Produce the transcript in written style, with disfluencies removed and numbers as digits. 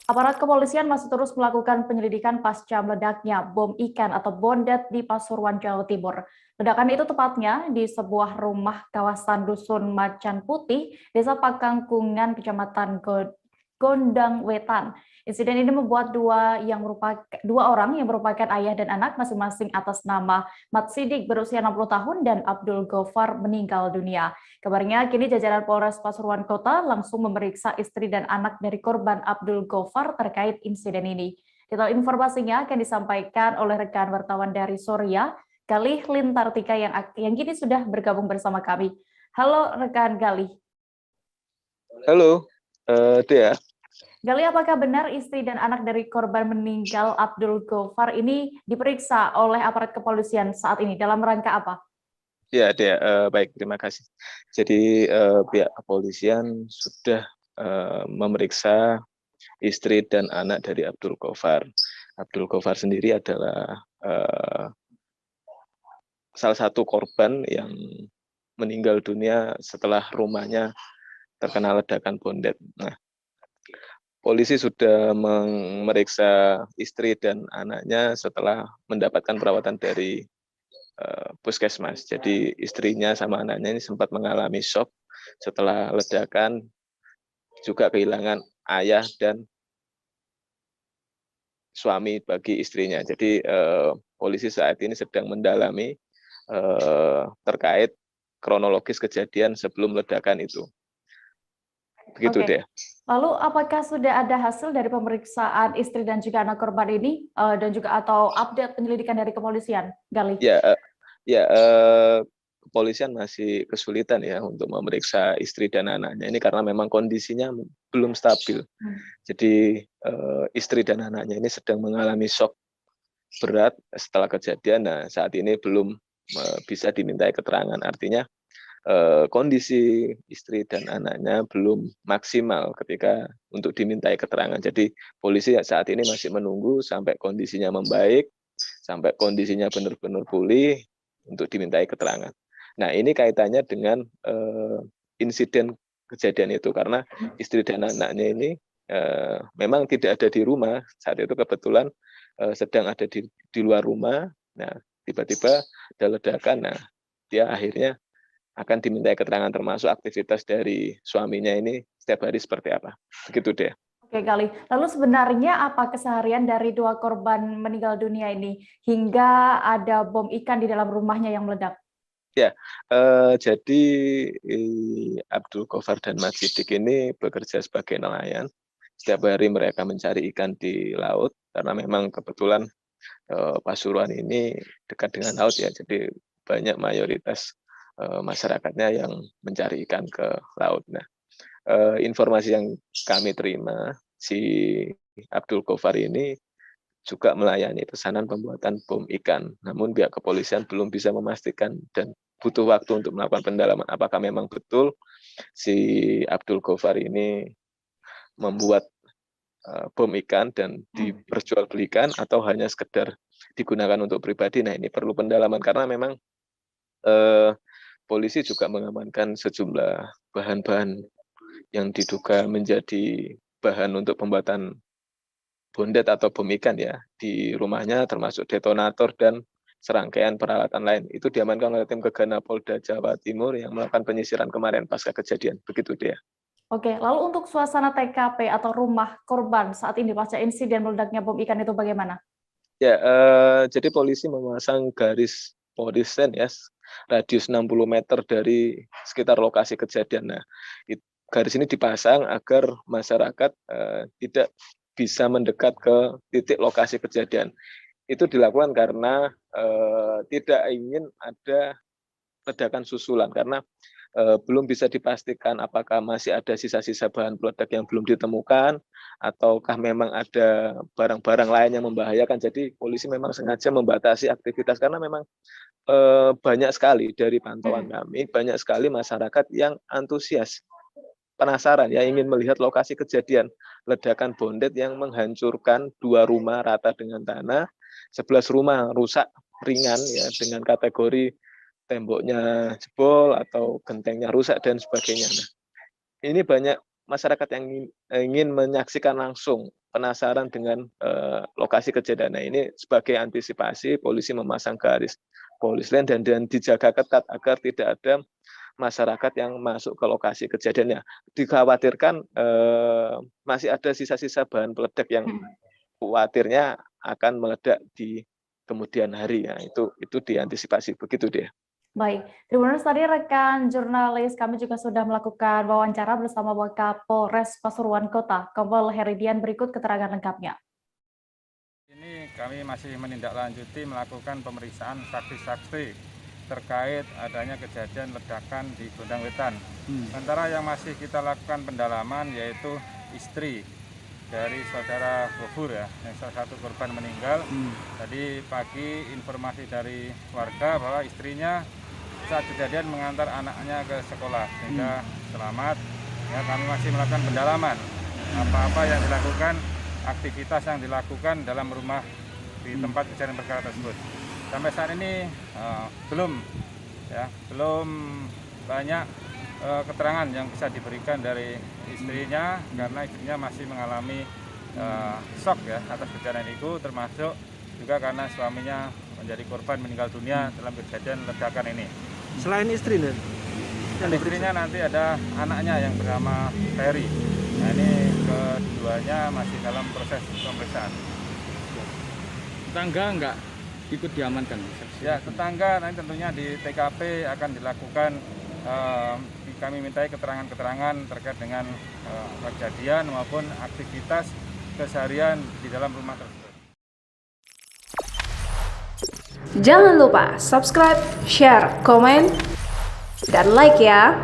Aparat kepolisian masih terus melakukan penyelidikan pasca meledaknya bom ikan atau bondet di Pasuruan, Jawa Timur. Ledakan itu tepatnya di sebuah rumah kawasan Dusun Macan Putih, Desa Pakangkungan, Kecamatan Gondang Wetan. Insiden ini membuat dua orang yang merupakan ayah dan anak masing-masing atas nama Mat Sidik berusia 60 tahun dan Abdul Gofar meninggal dunia. Kabarnya kini jajaran Polres Pasuruan Kota langsung memeriksa istri dan anak dari korban Abdul Gofar terkait insiden ini. Detail informasinya akan disampaikan oleh rekan wartawan dari Surya, Galih Lintartika yang kini sudah bergabung bersama kami. Halo rekan Galih. Halo, Dea. Gali, apakah benar istri dan anak dari korban meninggal Abdul Gofar ini diperiksa oleh aparat kepolisian saat ini? Dalam rangka apa? Ya, Dea. Baik, terima kasih. Jadi pihak kepolisian sudah memeriksa istri dan anak dari Abdul Gofar. Abdul Gofar sendiri adalah salah satu korban yang meninggal dunia setelah rumahnya terkena ledakan bondet. Nah, polisi sudah memeriksa istri dan anaknya setelah mendapatkan perawatan dari puskesmas. Jadi istrinya sama anaknya ini sempat mengalami shock setelah ledakan, juga kehilangan ayah dan suami bagi istrinya. Jadi polisi saat ini sedang mendalami terkait kronologis kejadian sebelum ledakan itu. Begitu deh. Lalu apakah sudah ada hasil dari pemeriksaan istri dan juga anak korban ini dan juga atau update penyelidikan dari kepolisian, Gali? Ya, kepolisian masih kesulitan ya untuk memeriksa istri dan anaknya ini karena memang kondisinya belum stabil. Jadi istri dan anaknya ini sedang mengalami shock berat setelah kejadian. Nah, saat ini belum bisa dimintai keterangan. Artinya kondisi istri dan anaknya belum maksimal ketika untuk dimintai keterangan. Jadi polisi saat ini masih menunggu sampai kondisinya membaik, sampai kondisinya benar-benar pulih untuk dimintai keterangan. Nah, ini kaitannya dengan insiden kejadian itu karena istri dan anaknya ini memang tidak ada di rumah saat itu, kebetulan sedang ada di luar rumah. Nah, tiba-tiba ada ledakan. Nah, dia akhirnya akan dimintai keterangan termasuk aktivitas dari suaminya ini setiap hari seperti apa. Begitu deh. Oke, Gali. Lalu sebenarnya apa keseharian dari dua korban meninggal dunia ini hingga ada bom ikan di dalam rumahnya yang meledak? Ya, jadi Abdul Gofar dan Mat Sidik ini bekerja sebagai nelayan. Setiap hari mereka mencari ikan di laut karena memang kebetulan Pasuruan ini dekat dengan laut ya, jadi banyak mayoritas masyarakatnya yang mencari ikan ke laut. Nah, informasi yang kami terima, si Abdul Gofar ini juga melayani pesanan pembuatan bom ikan. Namun pihak kepolisian belum bisa memastikan dan butuh waktu untuk melakukan pendalaman apakah memang betul si Abdul Gofar ini membuat bom ikan dan diperjualbelikan atau hanya sekedar digunakan untuk pribadi. Nah, ini perlu pendalaman karena memang polisi juga mengamankan sejumlah bahan-bahan yang diduga menjadi bahan untuk pembuatan bondet atau bom ikan ya di rumahnya, termasuk detonator dan serangkaian peralatan lain. Itu diamankan oleh tim Gegana Polda Jawa Timur yang melakukan penyisiran kemarin pasca kejadian. Begitu dia. Oke, lalu untuk suasana TKP atau rumah korban saat ini pasca insiden meledaknya bom ikan itu bagaimana? Ya, jadi polisi memasang garis polisen ya, radius 60 meter dari sekitar lokasi kejadian. Nah, garis ini dipasang agar masyarakat tidak bisa mendekat ke titik lokasi kejadian. Itu dilakukan karena tidak ingin ada ledakan susulan karena belum bisa dipastikan apakah masih ada sisa-sisa bahan peledak yang belum ditemukan ataukah memang ada barang-barang lain yang membahayakan. Jadi polisi memang sengaja membatasi aktivitas karena memang banyak sekali dari pantauan kami, banyak sekali masyarakat yang antusias, penasaran ya, ingin melihat lokasi kejadian ledakan bondet yang menghancurkan 2 rumah rata dengan tanah, 11 rumah rusak ringan ya dengan kategori temboknya jebol atau gentengnya rusak dan sebagainya. Nah, ini banyak masyarakat yang ingin menyaksikan langsung penasaran dengan lokasi kejadian. Nah, ini sebagai antisipasi polisi memasang garis polis lain dan dijaga ketat agar tidak ada masyarakat yang masuk ke lokasi kejadiannya. Dikhawatirkan masih ada sisa-sisa bahan peledak yang khawatirnya akan meledak di kemudian hari ya. Itu diantisipasi begitu deh. Baik, Tribuners, tadi rekan jurnalis kami juga sudah melakukan wawancara bersama Wakapolres Pasuruan Kota, Kompol Heridian. Berikut keterangan lengkapnya. Ini kami masih menindaklanjuti melakukan pemeriksaan saksi-saksi terkait adanya kejadian ledakan di Gondang Wetan. Sementara yang masih kita lakukan pendalaman yaitu istri dari saudara Gofur ya, yang salah satu korban meninggal. Tadi pagi informasi dari warga bahwa istrinya saat kejadian mengantar anaknya ke sekolah sehingga selamat. Ya, kami masih melakukan pendalaman apa-apa yang dilakukan, aktivitas yang dilakukan dalam rumah di tempat kejadian perkara tersebut. Sampai saat ini belum banyak keterangan yang bisa diberikan dari istrinya karena istrinya masih mengalami shock ya atas kejadian itu, termasuk juga karena suaminya menjadi korban meninggal dunia dalam kejadian ledakan ini. Selain istri dan istrinya nanti ada anaknya yang bernama Ferry. Nah, ini keduanya masih dalam proses pemeriksaan. tetangga nggak ikut diamankan? Ya, tetangga nanti tentunya di TKP akan dilakukan, kami mintai keterangan-keterangan terkait dengan kejadian maupun aktivitas keseharian di dalam rumah tersebut. Jangan lupa subscribe, share, komen, dan like ya.